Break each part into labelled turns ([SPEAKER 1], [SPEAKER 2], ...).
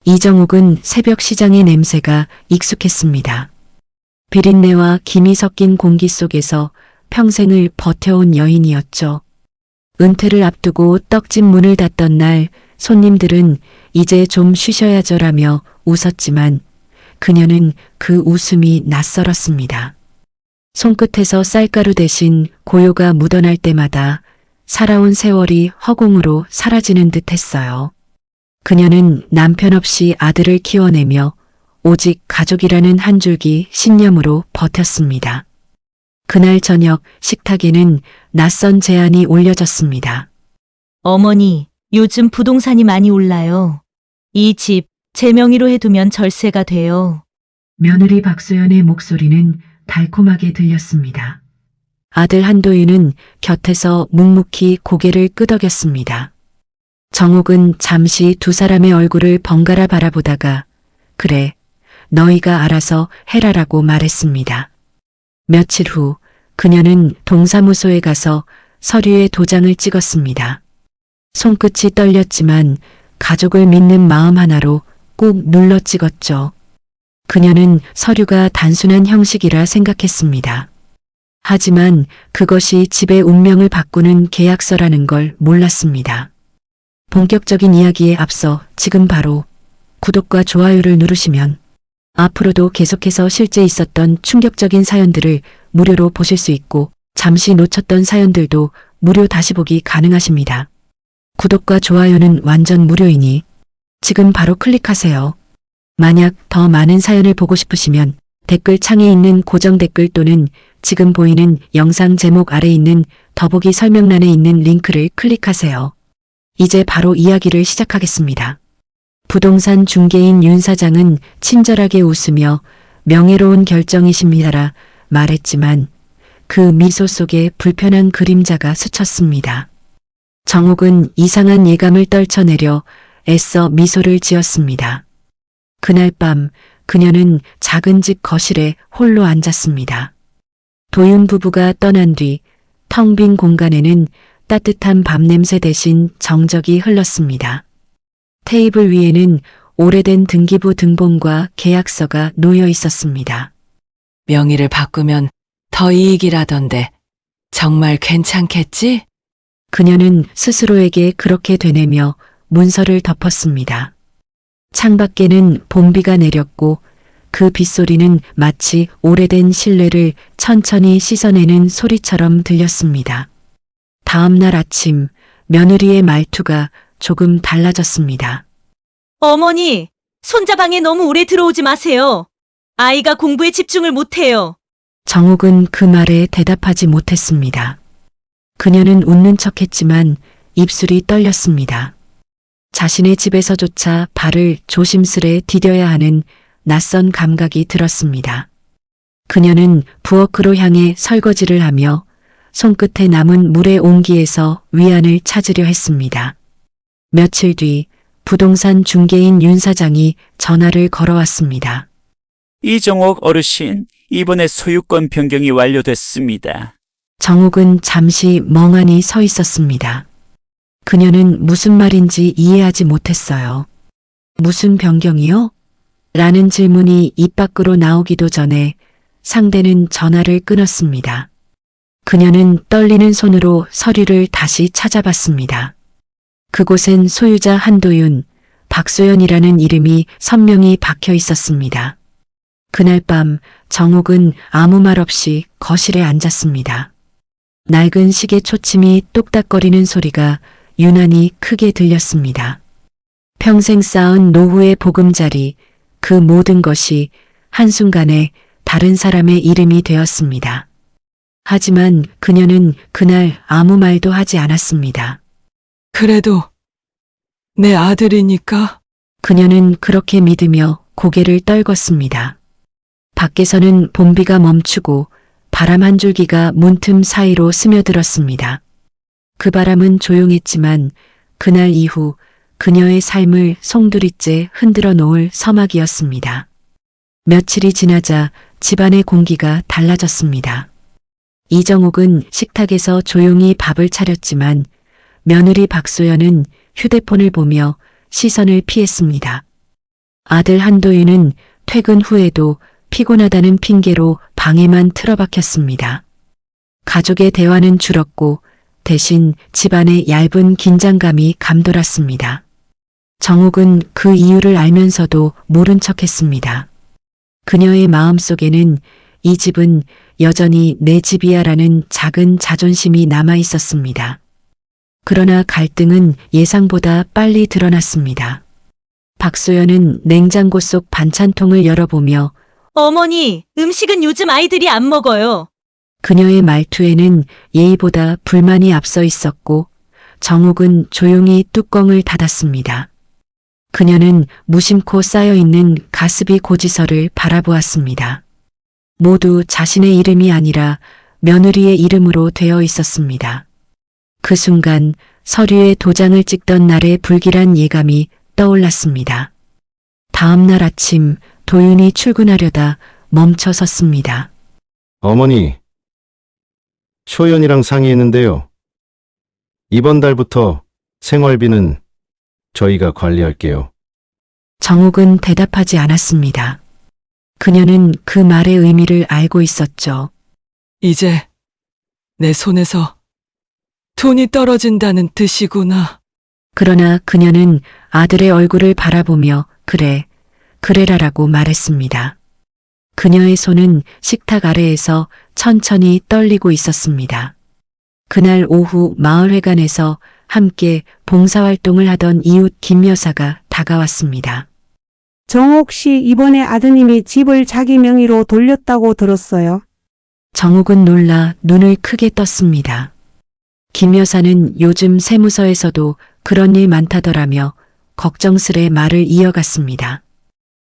[SPEAKER 1] 이정옥은 새벽 시장의 냄새가 익숙했습니다. 비린내와 김이 섞인 공기 속에서 평생을 버텨온 여인이었죠. 은퇴를 앞두고 떡집 문을 닫던 날 손님들은 이제 좀 쉬셔야죠라며 웃었지만 그녀는 그 웃음이 낯설었습니다. 손끝에서 쌀가루 대신 고요가 묻어날 때마다 살아온 세월이 허공으로 사라지는 듯 했어요. 그녀는 남편 없이 아들을 키워내며 오직 가족이라는 한 줄기 신념으로 버텼습니다. 그날 저녁 식탁에는 낯선 제안이 올려졌습니다.
[SPEAKER 2] 어머니, 요즘 부동산이 많이 올라요. 이 집 제 명의로 해두면 절세가 돼요.
[SPEAKER 1] 며느리 박소연의 목소리는 달콤하게 들렸습니다. 아들 한도윤은 곁에서 묵묵히 고개를 끄덕였습니다. 정옥은 잠시 두 사람의 얼굴을 번갈아 바라보다가 그래, 너희가 알아서 해라라고 말했습니다. 며칠 후 그녀는 동사무소에 가서 서류에 도장을 찍었습니다. 손끝이 떨렸지만 가족을 믿는 마음 하나로 꾹 눌러 찍었죠. 그녀는 서류가 단순한 형식이라 생각했습니다. 하지만 그것이 집의 운명을 바꾸는 계약서라는 걸 몰랐습니다. 본격적인 이야기에 앞서 지금 바로 구독과 좋아요를 누르시면 앞으로도 계속해서 실제 있었던 충격적인 사연들을 무료로 보실 수 있고 잠시 놓쳤던 사연들도 무료 다시 보기 가능하십니다. 구독과 좋아요는 완전 무료이니 지금 바로 클릭하세요. 만약 더 많은 사연을 보고 싶으시면 댓글창에 있는 고정 댓글 또는 지금 보이는 영상 제목 아래 있는 더보기 설명란에 있는 링크를 클릭하세요. 이제 바로 이야기를 시작하겠습니다. 부동산 중개인 윤 사장은 친절하게 웃으며 명예로운 결정이십니다라 말했지만 그 미소 속에 불편한 그림자가 스쳤습니다. 정옥은 이상한 예감을 떨쳐내려 애써 미소를 지었습니다. 그날 밤 그녀는 작은 집 거실에 홀로 앉았습니다. 도윤 부부가 떠난 뒤 텅 빈 공간에는 따뜻한 밤 냄새 대신 정적이 흘렀습니다. 테이블 위에는 오래된 등기부 등본과 계약서가 놓여 있었습니다.
[SPEAKER 3] 명의를 바꾸면 더 이익이라던데 정말 괜찮겠지?
[SPEAKER 1] 그녀는 스스로에게 그렇게 되뇌며 문서를 덮었습니다. 창밖에는 봄비가 내렸고 그 빗소리는 마치 오래된 실내를 천천히 씻어내는 소리처럼 들렸습니다. 다음 날 아침 며느리의 말투가 조금 달라졌습니다.
[SPEAKER 2] 어머니, 손자방에 너무 오래 들어오지 마세요. 아이가 공부에 집중을 못해요.
[SPEAKER 1] 정옥은 그 말에 대답하지 못했습니다. 그녀는 웃는 척했지만 입술이 떨렸습니다. 자신의 집에서조차 발을 조심스레 디뎌야 하는 낯선 감각이 들었습니다. 그녀는 부엌으로 향해 설거지를 하며 손끝에 남은 물의 온기에서 위안을 찾으려 했습니다. 며칠 뒤 부동산 중개인 윤 사장이 전화를 걸어왔습니다.
[SPEAKER 4] 이정옥 어르신, 이번에 소유권 변경이 완료됐습니다.
[SPEAKER 1] 정옥은 잠시 멍하니 서 있었습니다. 그녀는 무슨 말인지 이해하지 못했어요. 무슨 변경이요? 라는 질문이 입 밖으로 나오기도 전에 상대는 전화를 끊었습니다. 그녀는 떨리는 손으로 서류를 다시 찾아봤습니다. 그곳엔 소유자 한도윤, 박소연이라는 이름이 선명히 박혀 있었습니다. 그날 밤 정옥은 아무 말 없이 거실에 앉았습니다. 낡은 시계 초침이 똑딱거리는 소리가 유난히 크게 들렸습니다. 평생 쌓은 노후의 보금자리, 그 모든 것이 한순간에 다른 사람의 이름이 되었습니다. 하지만 그녀는 그날 아무 말도 하지 않았습니다.
[SPEAKER 3] 그래도 내 아들이니까.
[SPEAKER 1] 그녀는 그렇게 믿으며 고개를 떨궜습니다. 밖에서는 봄비가 멈추고 바람 한 줄기가 문틈 사이로 스며들었습니다. 그 바람은 조용했지만 그날 이후 그녀의 삶을 송두리째 흔들어 놓을 서막이었습니다. 며칠이 지나자 집안의 공기가 달라졌습니다. 이정옥은 식탁에서 조용히 밥을 차렸지만 며느리 박소연은 휴대폰을 보며 시선을 피했습니다. 아들 한도윤은 퇴근 후에도 피곤하다는 핑계로 방에만 틀어박혔습니다. 가족의 대화는 줄었고 대신 집안의 얇은 긴장감이 감돌았습니다. 정옥은 그 이유를 알면서도 모른 척했습니다. 그녀의 마음속에는 이 집은 여전히 내 집이야라는 작은 자존심이 남아 있었습니다. 그러나 갈등은 예상보다 빨리 드러났습니다. 박소연은 냉장고 속 반찬통을 열어보며
[SPEAKER 2] 어머니, 음식은 요즘 아이들이 안 먹어요.
[SPEAKER 1] 그녀의 말투에는 예의보다 불만이 앞서 있었고 정옥은 조용히 뚜껑을 닫았습니다. 그녀는 무심코 쌓여있는 가습이 고지서를 바라보았습니다. 모두 자신의 이름이 아니라 며느리의 이름으로 되어 있었습니다. 그 순간 서류에 도장을 찍던 날의 불길한 예감이 떠올랐습니다. 다음 날 아침 도윤이 출근하려다 멈춰 섰습니다.
[SPEAKER 5] 어머니, 초연이랑 상의했는데요. 이번 달부터 생활비는 저희가 관리할게요.
[SPEAKER 1] 정옥은 대답하지 않았습니다. 그녀는 그 말의 의미를 알고 있었죠.
[SPEAKER 3] 이제 내 손에서 돈이 떨어진다는 뜻이구나.
[SPEAKER 1] 그러나 그녀는 아들의 얼굴을 바라보며 그래라라고 말했습니다. 그녀의 손은 식탁 아래에서 천천히 떨리고 있었습니다. 그날 오후 마을회관에서 함께 봉사활동을 하던 이웃 김 여사가 다가왔습니다.
[SPEAKER 6] 정옥 씨 이번에 아드님이 집을 자기 명의로 돌렸다고 들었어요.
[SPEAKER 1] 정옥은 놀라 눈을 크게 떴습니다. 김 여사는 요즘 세무서에서도 그런 일 많다더라며 걱정스레 말을 이어갔습니다.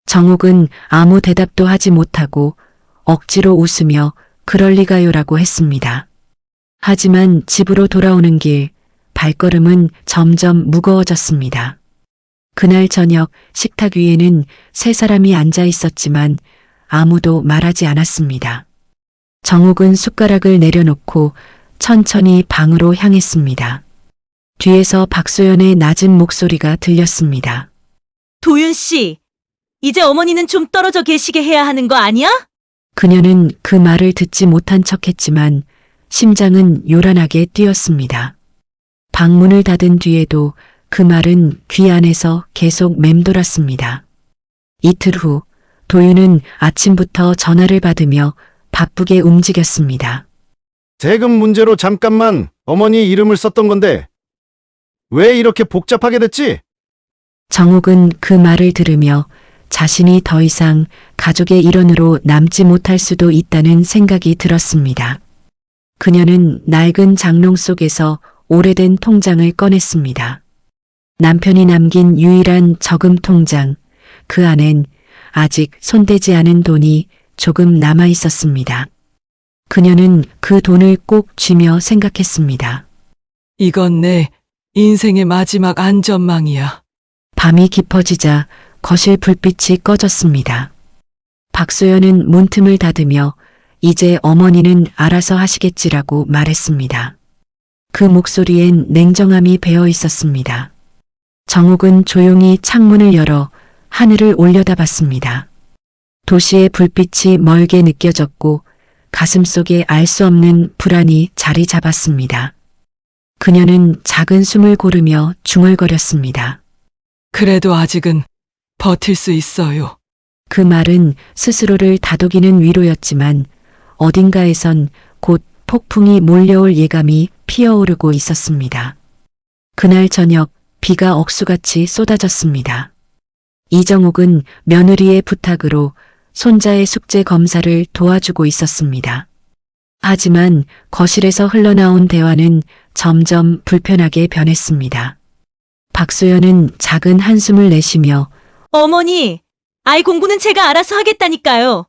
[SPEAKER 1] 정옥은 아무 대답도 하지 못하고 억지로 웃으며 그럴 리가요라고 했습니다. 하지만 집으로 돌아오는 길 발걸음은 점점 무거워졌습니다. 그날 저녁 식탁 위에는 세 사람이 앉아 있었지만 아무도 말하지 않았습니다. 정옥은 숟가락을 내려놓고 천천히 방으로 향했습니다. 뒤에서 박소연의 낮은 목소리가 들렸습니다.
[SPEAKER 2] 도윤 씨, 이제 어머니는 좀 떨어져 계시게 해야 하는 거 아니야?
[SPEAKER 1] 그녀는 그 말을 듣지 못한 척했지만 심장은 요란하게 뛰었습니다. 방문을 닫은 뒤에도 그 말은 귀 안에서 계속 맴돌았습니다. 이틀 후 도윤은 아침부터 전화를 받으며 바쁘게 움직였습니다.
[SPEAKER 5] 세금 문제로 잠깐만 어머니 이름을 썼던 건데 왜 이렇게 복잡하게 됐지?
[SPEAKER 1] 정옥은 그 말을 들으며 자신이 더 이상 가족의 일원으로 남지 못할 수도 있다는 생각이 들었습니다. 그녀는 낡은 장롱 속에서 오래된 통장을 꺼냈습니다. 남편이 남긴 유일한 저금 통장, 그 안엔 아직 손대지 않은 돈이 조금 남아 있었습니다. 그녀는 그 돈을 꼭 쥐며 생각했습니다.
[SPEAKER 3] 이건 내 인생의 마지막 안전망이야.
[SPEAKER 1] 밤이 깊어지자 거실 불빛이 꺼졌습니다. 박소연은 문틈을 닫으며 이제 어머니는 알아서 하시겠지라고 말했습니다. 그 목소리엔 냉정함이 배어 있었습니다. 정옥은 조용히 창문을 열어 하늘을 올려다봤습니다. 도시의 불빛이 멀게 느껴졌고 가슴속에 알 수 없는 불안이 자리 잡았습니다. 그녀는 작은 숨을 고르며 중얼거렸습니다.
[SPEAKER 3] 그래도 아직은 버틸 수 있어요.
[SPEAKER 1] 그 말은 스스로를 다독이는 위로였지만 어딘가에선 곧 폭풍이 몰려올 예감이 피어오르고 있었습니다. 그날 저녁 비가 억수같이 쏟아졌습니다. 이정옥은 며느리의 부탁으로 손자의 숙제 검사를 도와주고 있었습니다. 하지만 거실에서 흘러나온 대화는 점점 불편하게 변했습니다. 박소연은 작은 한숨을 내쉬며
[SPEAKER 2] 어머니, 아이 공부는 제가 알아서 하겠다니까요.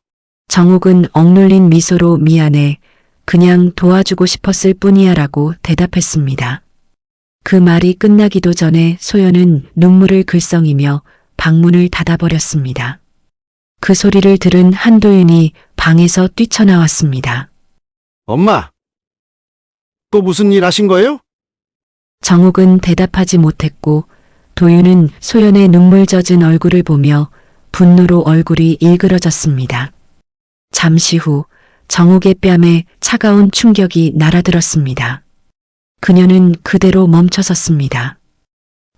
[SPEAKER 1] 정옥은 억눌린 미소로 미안해, 그냥 도와주고 싶었을 뿐이야 라고 대답했습니다. 그 말이 끝나기도 전에 소연은 눈물을 글썽이며 방문을 닫아버렸습니다. 그 소리를 들은 한도윤이 방에서 뛰쳐나왔습니다.
[SPEAKER 5] 엄마, 또 무슨 일 하신 거예요?
[SPEAKER 1] 정옥은 대답하지 못했고 도윤은 소연의 눈물 젖은 얼굴을 보며 분노로 얼굴이 일그러졌습니다. 잠시 후 정옥의 뺨에 차가운 충격이 날아들었습니다. 그녀는 그대로 멈춰섰습니다.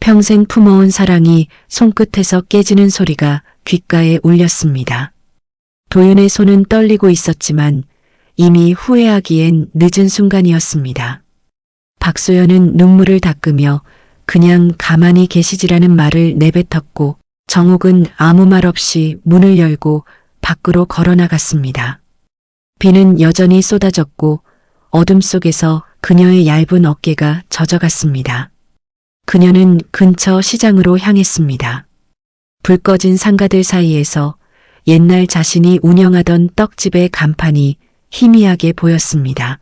[SPEAKER 1] 평생 품어온 사랑이 손끝에서 깨지는 소리가 귓가에 울렸습니다. 도윤의 손은 떨리고 있었지만 이미 후회하기엔 늦은 순간이었습니다. 박소연은 눈물을 닦으며 그냥 가만히 계시지라는 말을 내뱉었고 정옥은 아무 말 없이 문을 열고 밖으로 걸어나갔습니다. 비는 여전히 쏟아졌고 어둠 속에서 그녀의 얇은 어깨가 젖어갔습니다. 그녀는 근처 시장으로 향했습니다. 불 꺼진 상가들 사이에서 옛날 자신이 운영하던 떡집의 간판이 희미하게 보였습니다.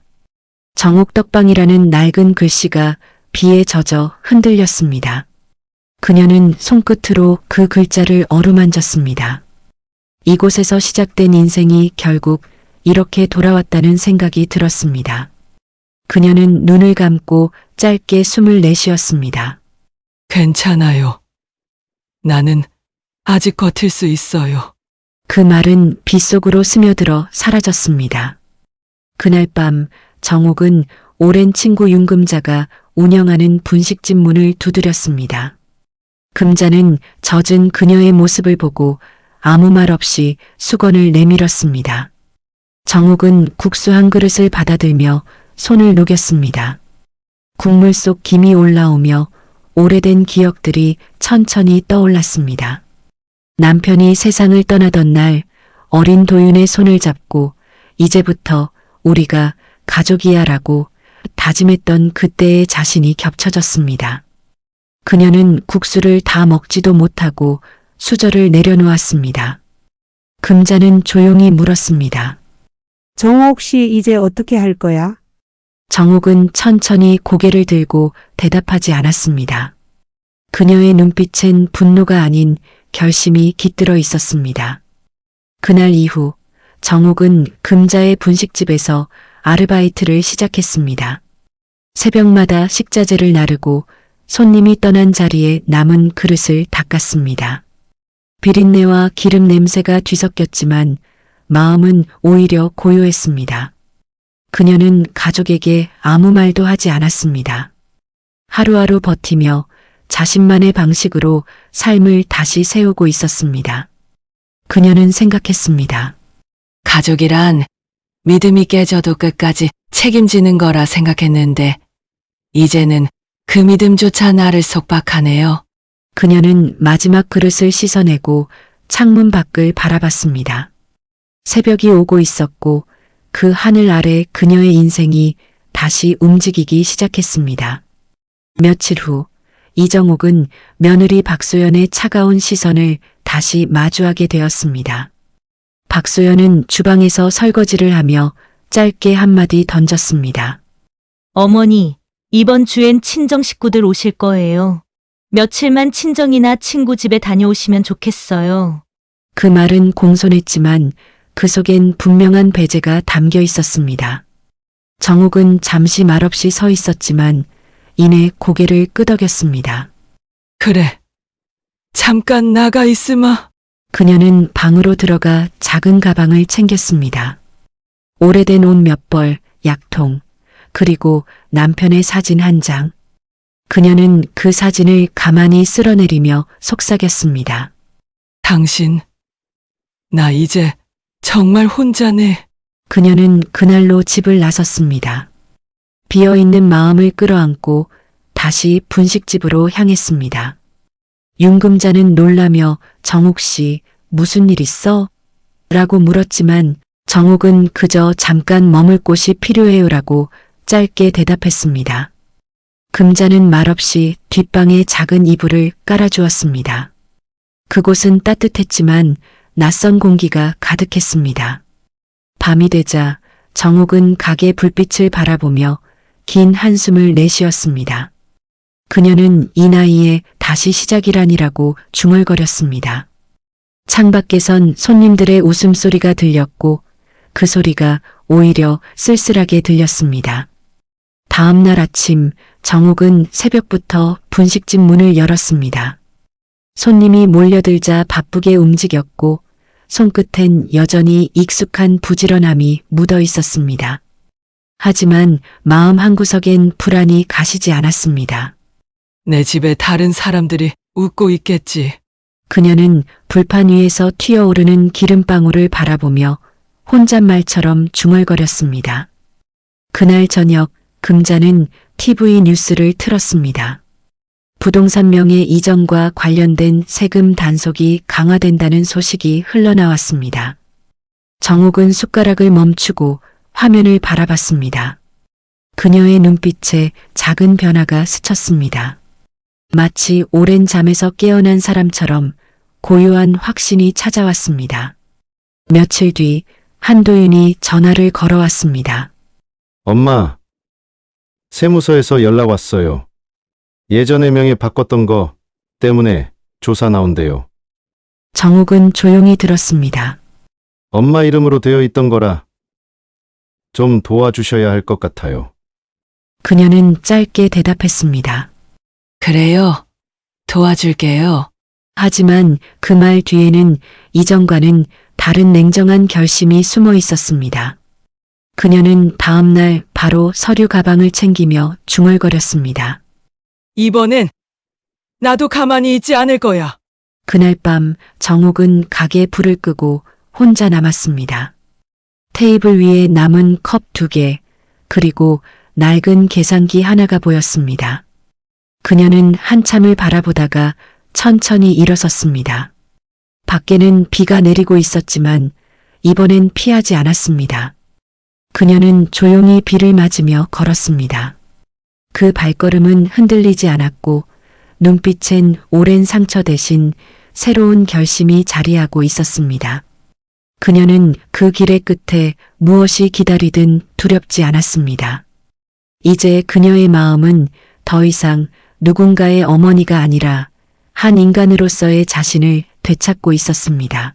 [SPEAKER 1] 정옥떡방이라는 낡은 글씨가 비에 젖어 흔들렸습니다. 그녀는 손끝으로 그 글자를 어루만졌습니다. 이곳에서 시작된 인생이 결국 이렇게 돌아왔다는 생각이 들었습니다. 그녀는 눈을 감고 짧게 숨을 내쉬었습니다.
[SPEAKER 3] 괜찮아요. 나는 아직 버틸 수 있어요.
[SPEAKER 1] 그 말은 빗속으로 스며들어 사라졌습니다. 그날 밤 정옥은 오랜 친구 윤금자가 운영하는 분식집 문을 두드렸습니다. 금자는 젖은 그녀의 모습을 보고 아무 말 없이 수건을 내밀었습니다. 정옥은 국수 한 그릇을 받아들며 손을 녹였습니다. 국물 속 김이 올라오며 오래된 기억들이 천천히 떠올랐습니다. 남편이 세상을 떠나던 날 어린 도윤의 손을 잡고 이제부터 우리가 가족이야 라고 다짐했던 그때의 자신이 겹쳐졌습니다. 그녀는 국수를 다 먹지도 못하고 수저를 내려놓았습니다. 금자는 조용히 물었습니다.
[SPEAKER 6] 정옥 씨 이제 어떻게 할 거야?
[SPEAKER 1] 정옥은 천천히 고개를 들고 대답하지 않았습니다. 그녀의 눈빛엔 분노가 아닌 결심이 깃들어 있었습니다. 그날 이후 정옥은 금자의 분식집에서 아르바이트를 시작했습니다. 새벽마다 식자재를 나르고 손님이 떠난 자리에 남은 그릇을 닦았습니다. 비린내와 기름 냄새가 뒤섞였지만 마음은 오히려 고요했습니다. 그녀는 가족에게 아무 말도 하지 않았습니다. 하루하루 버티며 자신만의 방식으로 삶을 다시 세우고 있었습니다. 그녀는 생각했습니다.
[SPEAKER 3] 가족이란 믿음이 깨져도 끝까지 책임지는 거라 생각했는데 이제는 그 믿음조차 나를 속박하네요.
[SPEAKER 1] 그녀는 마지막 그릇을 씻어내고 창문 밖을 바라봤습니다. 새벽이 오고 있었고 그 하늘 아래 그녀의 인생이 다시 움직이기 시작했습니다. 며칠 후 이정옥은 며느리 박소연의 차가운 시선을 다시 마주하게 되었습니다. 박소연은 주방에서 설거지를 하며 짧게 한마디 던졌습니다.
[SPEAKER 2] 어머니, 이번 주엔 친정 식구들 오실 거예요. 며칠만 친정이나 친구 집에 다녀오시면 좋겠어요.
[SPEAKER 1] 그 말은 공손했지만 그 속엔 분명한 배제가 담겨 있었습니다. 정옥은 잠시 말없이 서 있었지만 이내 고개를 끄덕였습니다.
[SPEAKER 3] 그래. 잠깐 나가 있으마.
[SPEAKER 1] 그녀는 방으로 들어가 작은 가방을 챙겼습니다. 오래된 옷 몇 벌, 약통, 그리고 남편의 사진 한 장. 그녀는 그 사진을 가만히 쓸어내리며 속삭였습니다.
[SPEAKER 3] 당신, 나 이제 정말 혼자네.
[SPEAKER 1] 그녀는 그날로 집을 나섰습니다. 비어있는 마음을 끌어안고 다시 분식집으로 향했습니다. 윤금자는 놀라며 정옥 씨 무슨 일 있어? 라고 물었지만 정옥은 그저 잠깐 머물 곳이 필요해요라고 짧게 대답했습니다. 금자는 말없이 뒷방에 작은 이불을 깔아주었습니다. 그곳은 따뜻했지만 낯선 공기가 가득했습니다. 밤이 되자 정옥은 가게 불빛을 바라보며 긴 한숨을 내쉬었습니다. 그녀는 이 나이에 다시 시작이라니라고 중얼거렸습니다. 창밖에선 손님들의 웃음소리가 들렸고 그 소리가 오히려 쓸쓸하게 들렸습니다. 다음 날 아침 정옥은 새벽부터 분식집 문을 열었습니다. 손님이 몰려들자 바쁘게 움직였고 손끝엔 여전히 익숙한 부지런함이 묻어 있었습니다. 하지만 마음 한구석엔 불안이 가시지 않았습니다.
[SPEAKER 3] 내 집에 다른 사람들이 웃고 있겠지.
[SPEAKER 1] 그녀는 불판 위에서 튀어오르는 기름방울을 바라보며 혼잣말처럼 중얼거렸습니다. 그날 저녁 금자는 TV 뉴스를 틀었습니다. 부동산 명의 이전과 관련된 세금 단속이 강화된다는 소식이 흘러나왔습니다. 정옥은 숟가락을 멈추고 화면을 바라봤습니다. 그녀의 눈빛에 작은 변화가 스쳤습니다. 마치 오랜 잠에서 깨어난 사람처럼 고요한 확신이 찾아왔습니다. 며칠 뒤 한도윤이 전화를 걸어왔습니다.
[SPEAKER 5] 엄마, 세무서에서 연락 왔어요. 예전에 명의 바꿨던 거 때문에 조사 나온대요.
[SPEAKER 1] 정옥은 조용히 들었습니다.
[SPEAKER 5] 엄마 이름으로 되어 있던 거라 좀 도와주셔야 할 것 같아요.
[SPEAKER 1] 그녀는 짧게 대답했습니다.
[SPEAKER 3] 그래요. 도와줄게요.
[SPEAKER 1] 하지만 그 말 뒤에는 이전과는 다른 냉정한 결심이 숨어 있었습니다. 그녀는 다음 날 바로 서류 가방을 챙기며 중얼거렸습니다.
[SPEAKER 3] 이번엔 나도 가만히 있지 않을 거야.
[SPEAKER 1] 그날 밤 정옥은 가게 불을 끄고 혼자 남았습니다. 테이블 위에 남은 컵 2개, 그리고 낡은 계산기 하나가 보였습니다. 그녀는 한참을 바라보다가 천천히 일어섰습니다. 밖에는 비가 내리고 있었지만 이번엔 피하지 않았습니다. 그녀는 조용히 비를 맞으며 걸었습니다. 그 발걸음은 흔들리지 않았고 눈빛엔 오랜 상처 대신 새로운 결심이 자리하고 있었습니다. 그녀는 그 길의 끝에 무엇이 기다리든 두렵지 않았습니다. 이제 그녀의 마음은 더 이상 누군가의 어머니가 아니라 한 인간으로서의 자신을 되찾고 있었습니다.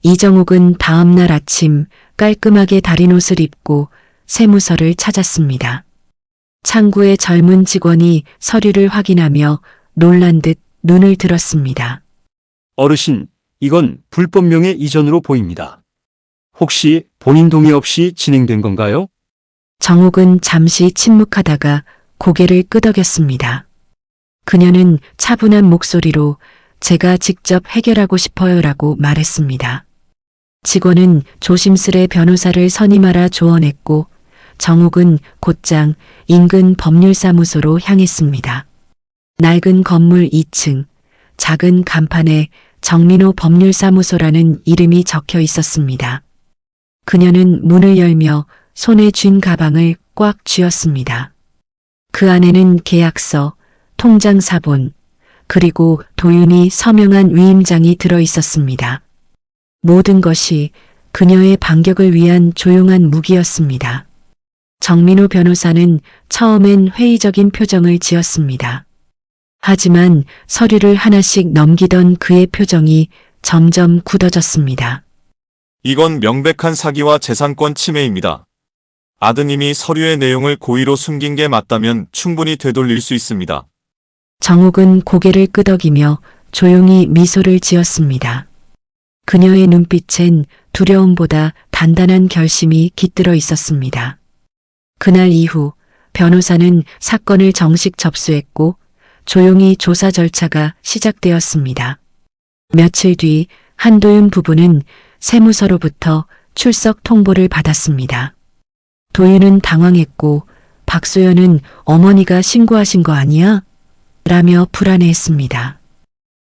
[SPEAKER 1] 이정옥은 다음 날 아침 깔끔하게 다린 옷을 입고 세무서를 찾았습니다. 창구의 젊은 직원이 서류를 확인하며 놀란 듯 눈을 들었습니다.
[SPEAKER 7] 어르신, 이건 불법 명의 이전으로 보입니다. 혹시 본인 동의 없이 진행된 건가요?
[SPEAKER 1] 정옥은 잠시 침묵하다가 고개를 끄덕였습니다. 그녀는 차분한 목소리로 제가 직접 해결하고 싶어요라고 말했습니다. 직원은 조심스레 변호사를 선임하라 조언했고 정옥은 곧장 인근 법률사무소로 향했습니다. 낡은 건물 2층, 작은 간판에 정민호 법률사무소라는 이름이 적혀 있었습니다. 그녀는 문을 열며 손에 쥔 가방을 꽉 쥐었습니다. 그 안에는 계약서, 통장 사본, 그리고 도윤이 서명한 위임장이 들어 있었습니다. 모든 것이 그녀의 반격을 위한 조용한 무기였습니다. 정민호 변호사는 처음엔 회의적인 표정을 지었습니다. 하지만 서류를 하나씩 넘기던 그의 표정이 점점 굳어졌습니다.
[SPEAKER 8] 이건 명백한 사기와 재산권 침해입니다. 아드님이 서류의 내용을 고의로 숨긴 게 맞다면 충분히 되돌릴 수 있습니다.
[SPEAKER 1] 정옥은 고개를 끄덕이며 조용히 미소를 지었습니다. 그녀의 눈빛엔 두려움보다 단단한 결심이 깃들어 있었습니다. 그날 이후 변호사는 사건을 정식 접수했고 조용히 조사 절차가 시작되었습니다. 며칠 뒤 한도윤 부부는 세무서로부터 출석 통보를 받았습니다. 도윤은 당황했고 박소연은 어머니가 신고하신 거 아니야? 라며 불안해했습니다.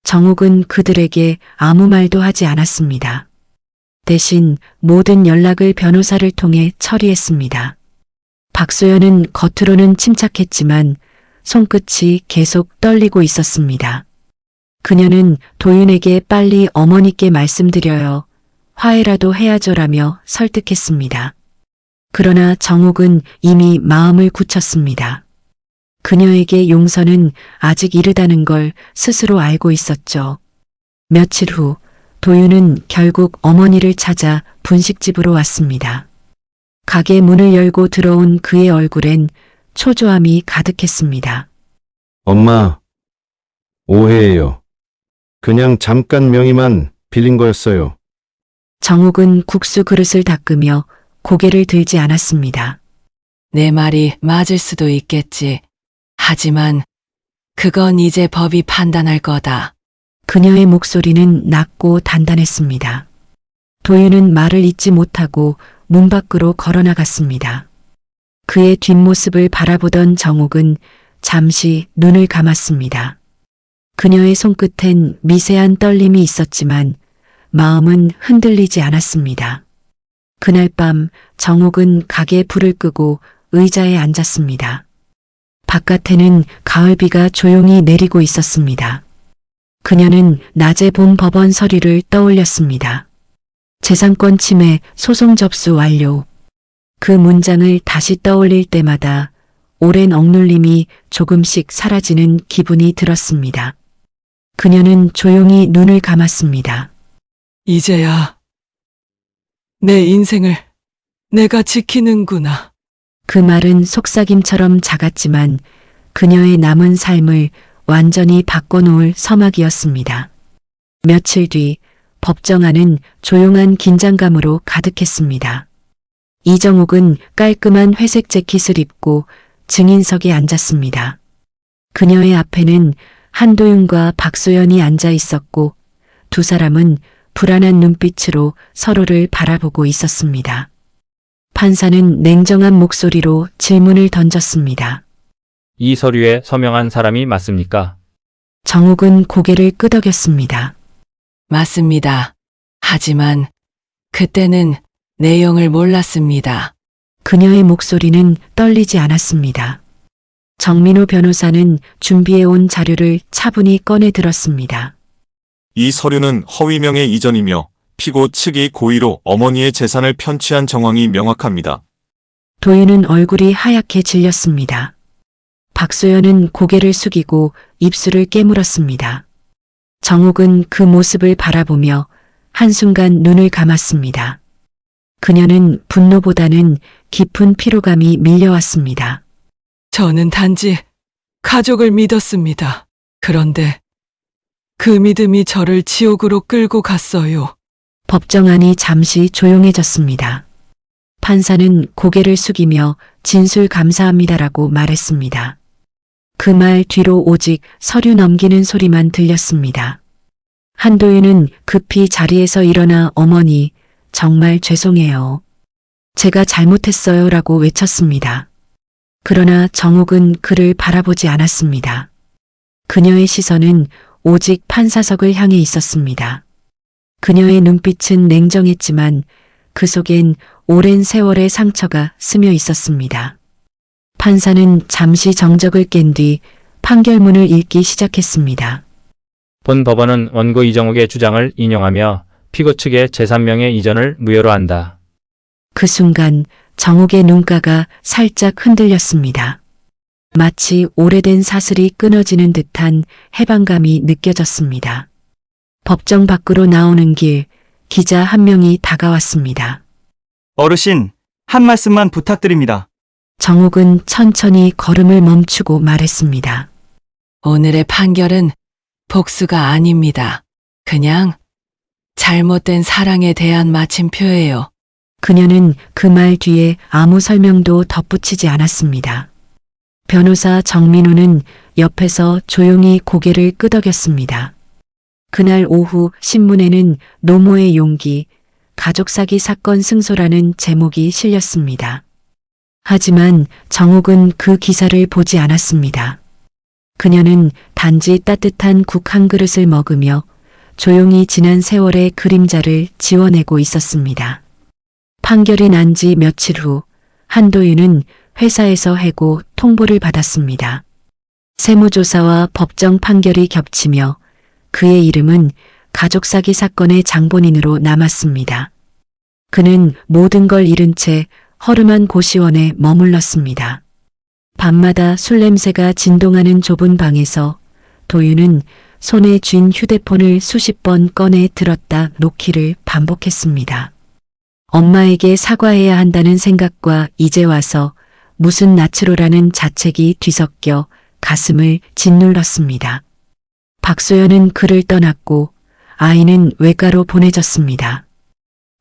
[SPEAKER 1] 정옥은 그들에게 아무 말도 하지 않았습니다. 대신 모든 연락을 변호사를 통해 처리했습니다. 박소연은 겉으로는 침착했지만 손끝이 계속 떨리고 있었습니다. 그녀는 도윤에게 빨리 어머니께 말씀드려요. 화해라도 해야죠라며 설득했습니다. 그러나 정옥은 이미 마음을 굳혔습니다. 그녀에게 용서는 아직 이르다는 걸 스스로 알고 있었죠. 며칠 후 도윤은 결국 어머니를 찾아 분식집으로 왔습니다. 가게 문을 열고 들어온 그의 얼굴엔 초조함이 가득했습니다.
[SPEAKER 5] 엄마, 오해예요. 그냥 잠깐 명의만 빌린 거였어요.
[SPEAKER 1] 정옥은 국수 그릇을 닦으며 고개를 들지 않았습니다.
[SPEAKER 3] 내 말이 맞을 수도 있겠지. 하지만 그건 이제 법이 판단할 거다.
[SPEAKER 1] 그녀의 목소리는 낮고 단단했습니다. 도윤은 말을 잇지 못하고 문 밖으로 걸어나갔습니다. 그의 뒷모습을 바라보던 정옥은 잠시 눈을 감았습니다. 그녀의 손끝엔 미세한 떨림이 있었지만 마음은 흔들리지 않았습니다. 그날 밤 정옥은 가게 불을 끄고 의자에 앉았습니다. 바깥에는 가을비가 조용히 내리고 있었습니다. 그녀는 낮에 본 법원 서류를 떠올렸습니다. 재산권 침해 소송 접수 완료. 그 문장을 다시 떠올릴 때마다 오랜 억눌림이 조금씩 사라지는 기분이 들었습니다. 그녀는 조용히 눈을 감았습니다.
[SPEAKER 3] 이제야 내 인생을 내가 지키는구나.
[SPEAKER 1] 그 말은 속삭임처럼 작았지만 그녀의 남은 삶을 완전히 바꿔놓을 서막이었습니다. 며칠 뒤 법정 안은 조용한 긴장감으로 가득했습니다. 이정옥은 깔끔한 회색 재킷을 입고 증인석에 앉았습니다. 그녀의 앞에는 한도윤과 박소연이 앉아 있었고 두 사람은 불안한 눈빛으로 서로를 바라보고 있었습니다. 판사는 냉정한 목소리로 질문을 던졌습니다.
[SPEAKER 9] 이 서류에 서명한 사람이 맞습니까?
[SPEAKER 1] 정옥은 고개를 끄덕였습니다.
[SPEAKER 3] 맞습니다. 하지만 그때는 내용을 몰랐습니다.
[SPEAKER 1] 그녀의 목소리는 떨리지 않았습니다. 정민호 변호사는 준비해온 자료를 차분히 꺼내 들었습니다.
[SPEAKER 8] 이 서류는 허위명의 이전이며 피고 측이 고의로 어머니의 재산을 편취한 정황이 명확합니다.
[SPEAKER 1] 도윤은 얼굴이 하얗게 질렸습니다. 박소연은 고개를 숙이고 입술을 깨물었습니다. 정옥은 그 모습을 바라보며 한순간 눈을 감았습니다. 그녀는 분노보다는 깊은 피로감이 밀려왔습니다.
[SPEAKER 3] 저는 단지 가족을 믿었습니다. 그런데 그 믿음이 저를 지옥으로 끌고 갔어요.
[SPEAKER 1] 법정 안이 잠시 조용해졌습니다. 판사는 고개를 숙이며 진술 감사합니다라고 말했습니다. 그 말 뒤로 오직 서류 넘기는 소리만 들렸습니다. 한도윤은 급히 자리에서 일어나 어머니, 정말 죄송해요. 제가 잘못했어요 라고 외쳤습니다. 그러나 정옥은 그를 바라보지 않았습니다. 그녀의 시선은 오직 판사석을 향해 있었습니다. 그녀의 눈빛은 냉정했지만 그 속엔 오랜 세월의 상처가 스며 있었습니다. 판사는 잠시 정적을 깬 뒤 판결문을 읽기 시작했습니다.
[SPEAKER 9] 본 법원은 원고 이정옥의 주장을 인용하며 피고 측의 재산명의 이전을 무효로 한다.
[SPEAKER 1] 그 순간 정옥의 눈가가 살짝 흔들렸습니다. 마치 오래된 사슬이 끊어지는 듯한 해방감이 느껴졌습니다. 법정 밖으로 나오는 길, 기자 한 명이 다가왔습니다.
[SPEAKER 10] 어르신, 한 말씀만 부탁드립니다.
[SPEAKER 1] 정옥은 천천히 걸음을 멈추고 말했습니다.
[SPEAKER 3] 오늘의 판결은 복수가 아닙니다. 그냥 잘못된 사랑에 대한 마침표예요.
[SPEAKER 1] 그녀는 그 말 뒤에 아무 설명도 덧붙이지 않았습니다. 변호사 정민호는 옆에서 조용히 고개를 끄덕였습니다. 그날 오후 신문에는 노모의 용기, 가족 사기 사건 승소라는 제목이 실렸습니다. 하지만 정옥은 그 기사를 보지 않았습니다. 그녀는 단지 따뜻한 국 한 그릇을 먹으며 조용히 지난 세월의 그림자를 지워내고 있었습니다. 판결이 난 지 며칠 후 한도윤은 회사에서 해고 통보를 받았습니다. 세무조사와 법정 판결이 겹치며 그의 이름은 가족 사기 사건의 장본인으로 남았습니다. 그는 모든 걸 잃은 채 허름한 고시원에 머물렀습니다. 밤마다 술 냄새가 진동하는 좁은 방에서 도윤은 손에 쥔 휴대폰을 수십 번 꺼내 들었다 놓기를 반복했습니다. 엄마에게 사과해야 한다는 생각과 이제 와서 무슨 나츠로라는 자책이 뒤섞여 가슴을 짓눌렀습니다. 박소연은 그를 떠났고 아이는 외가로 보내졌습니다.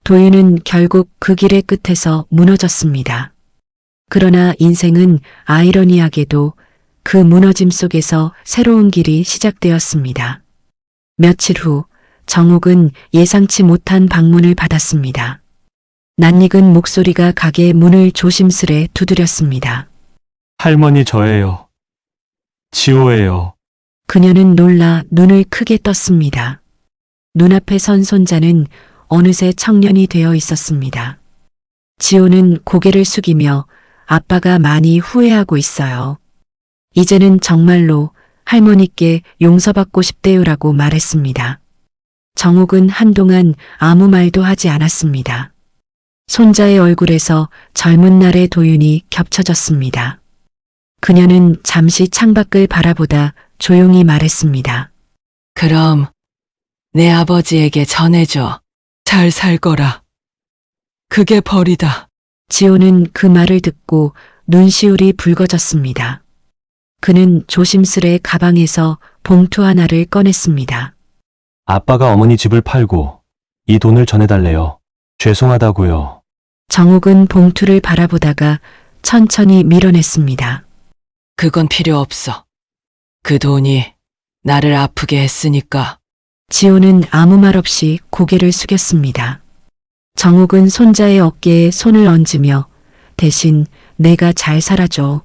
[SPEAKER 1] 도윤은 결국 그 길의 끝에서 무너졌습니다. 그러나 인생은 아이러니하게도 그 무너짐 속에서 새로운 길이 시작되었습니다. 며칠 후 정옥은 예상치 못한 방문을 받았습니다. 낯익은 목소리가 가게 문을 조심스레 두드렸습니다.
[SPEAKER 7] 할머니 저예요. 지호예요.
[SPEAKER 1] 그녀는 놀라 눈을 크게 떴습니다. 눈앞에 선 손자는 어느새 청년이 되어 있었습니다. 지호는 고개를 숙이며 아빠가 많이 후회하고 있어요. 이제는 정말로 할머니께 용서받고 싶대요라고 말했습니다. 정옥은 한동안 아무 말도 하지 않았습니다. 손자의 얼굴에서 젊은 날의 도윤이 겹쳐졌습니다. 그녀는 잠시 창밖을 바라보다 조용히 말했습니다.
[SPEAKER 3] 그럼 내 아버지에게 전해줘. 잘 살 거라. 그게 벌이다.
[SPEAKER 1] 지호는 그 말을 듣고 눈시울이 붉어졌습니다. 그는 조심스레 가방에서 봉투 하나를 꺼냈습니다.
[SPEAKER 7] 아빠가 어머니 집을 팔고 이 돈을 전해달래요. 죄송하다고요.
[SPEAKER 1] 정옥은 봉투를 바라보다가 천천히 밀어냈습니다.
[SPEAKER 3] 그건 필요 없어. 그 돈이 나를 아프게 했으니까.
[SPEAKER 1] 지호는 아무 말 없이 고개를 숙였습니다. 정옥은 손자의 어깨에 손을 얹으며 대신 내가 잘 살아줘.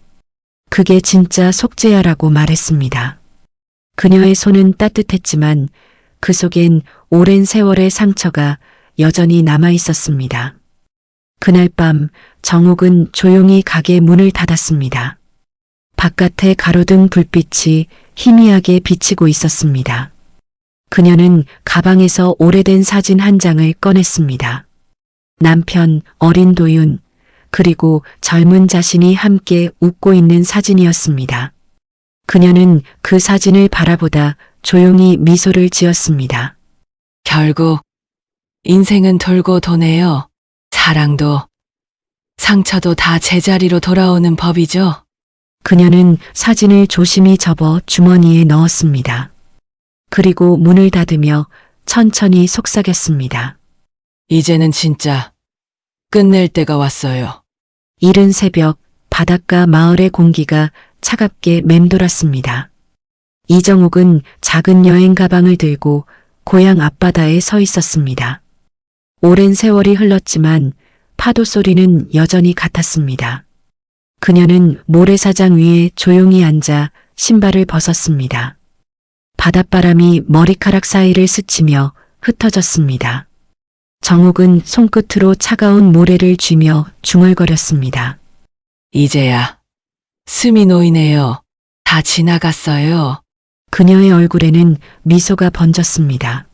[SPEAKER 1] 그게 진짜 속죄야라고 말했습니다. 그녀의 손은 따뜻했지만 그 속엔 오랜 세월의 상처가 여전히 남아 있었습니다. 그날 밤 정옥은 조용히 가게 문을 닫았습니다. 바깥에 가로등 불빛이 희미하게 비치고 있었습니다. 그녀는 가방에서 오래된 사진 한 장을 꺼냈습니다. 남편, 어린 도윤, 그리고 젊은 자신이 함께 웃고 있는 사진이었습니다. 그녀는 그 사진을 바라보다 조용히 미소를 지었습니다.
[SPEAKER 3] 결국 인생은 돌고 도네요. 사랑도 상처도 다 제자리로 돌아오는 법이죠.
[SPEAKER 1] 그녀는 사진을 조심히 접어 주머니에 넣었습니다. 그리고 문을 닫으며 천천히 속삭였습니다.
[SPEAKER 3] 이제는 진짜 끝낼 때가 왔어요.
[SPEAKER 1] 이른 새벽 바닷가 마을의 공기가 차갑게 맴돌았습니다. 이정옥은 작은 여행 가방을 들고 고향 앞바다에 서 있었습니다. 오랜 세월이 흘렀지만 파도 소리는 여전히 같았습니다. 그녀는 모래사장 위에 조용히 앉아 신발을 벗었습니다. 바닷바람이 머리카락 사이를 스치며 흩어졌습니다. 정옥은 손끝으로 차가운 모래를 쥐며 중얼거렸습니다.
[SPEAKER 3] 이제야 숨이 놓이네요. 다 지나갔어요.
[SPEAKER 1] 그녀의 얼굴에는 미소가 번졌습니다.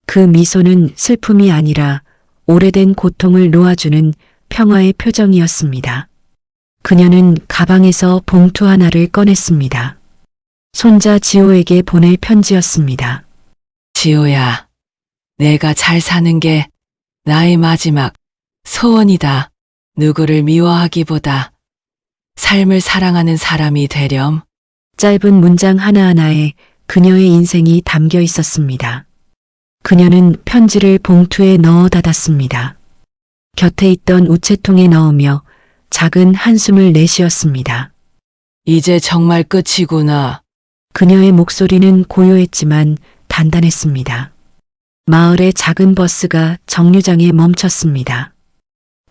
[SPEAKER 1] 그 미소는 슬픔이 아니라 오래된 고통을 놓아주는 평화의 표정이었습니다. 그녀는 가방에서 봉투 하나를 꺼냈습니다. 손자 지호에게 보낼 편지였습니다.
[SPEAKER 3] 지호야, 내가 잘 사는 게 나의 마지막 소원이다. 누구를 미워하기보다 삶을 사랑하는 사람이 되렴.
[SPEAKER 1] 짧은 문장 하나하나에 그녀의 인생이 담겨 있었습니다. 그녀는 편지를 봉투에 넣어 닫았습니다. 곁에 있던 우체통에 넣으며 작은 한숨을 내쉬었습니다.
[SPEAKER 3] 이제 정말 끝이구나.
[SPEAKER 1] 그녀의 목소리는 고요했지만 단단했습니다. 마을의 작은 버스가 정류장에 멈췄습니다.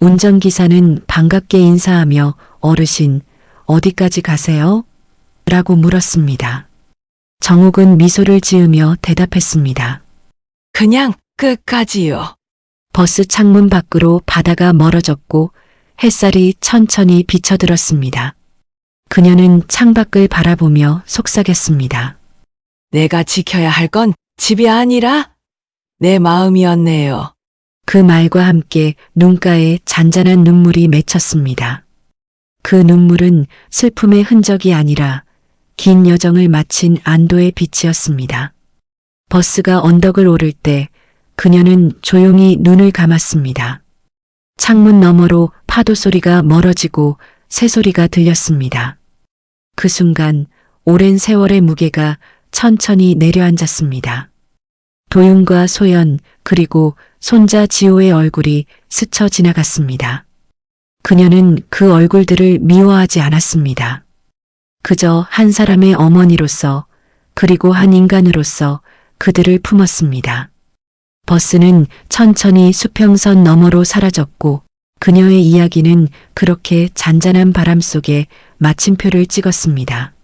[SPEAKER 1] 운전기사는 반갑게 인사하며 어르신, 어디까지 가세요? 라고 물었습니다. 정옥은 미소를 지으며 대답했습니다.
[SPEAKER 3] 그냥 끝까지요.
[SPEAKER 1] 버스 창문 밖으로 바다가 멀어졌고 햇살이 천천히 비쳐들었습니다. 그녀는 창밖을 바라보며 속삭였습니다.
[SPEAKER 3] 내가 지켜야 할 건 집이 아니라 내 마음이었네요.
[SPEAKER 1] 그 말과 함께 눈가에 잔잔한 눈물이 맺혔습니다. 그 눈물은 슬픔의 흔적이 아니라 긴 여정을 마친 안도의 빛이었습니다. 버스가 언덕을 오를 때 그녀는 조용히 눈을 감았습니다. 창문 너머로 파도 소리가 멀어지고 새소리가 들렸습니다. 그 순간 오랜 세월의 무게가 천천히 내려앉았습니다. 도윤과 소연 그리고 손자 지호의 얼굴이 스쳐 지나갔습니다. 그녀는 그 얼굴들을 미워하지 않았습니다. 그저 한 사람의 어머니로서 그리고 한 인간으로서 그들을 품었습니다. 버스는 천천히 수평선 너머로 사라졌고 그녀의 이야기는 그렇게 잔잔한 바람 속에 마침표를 찍었습니다.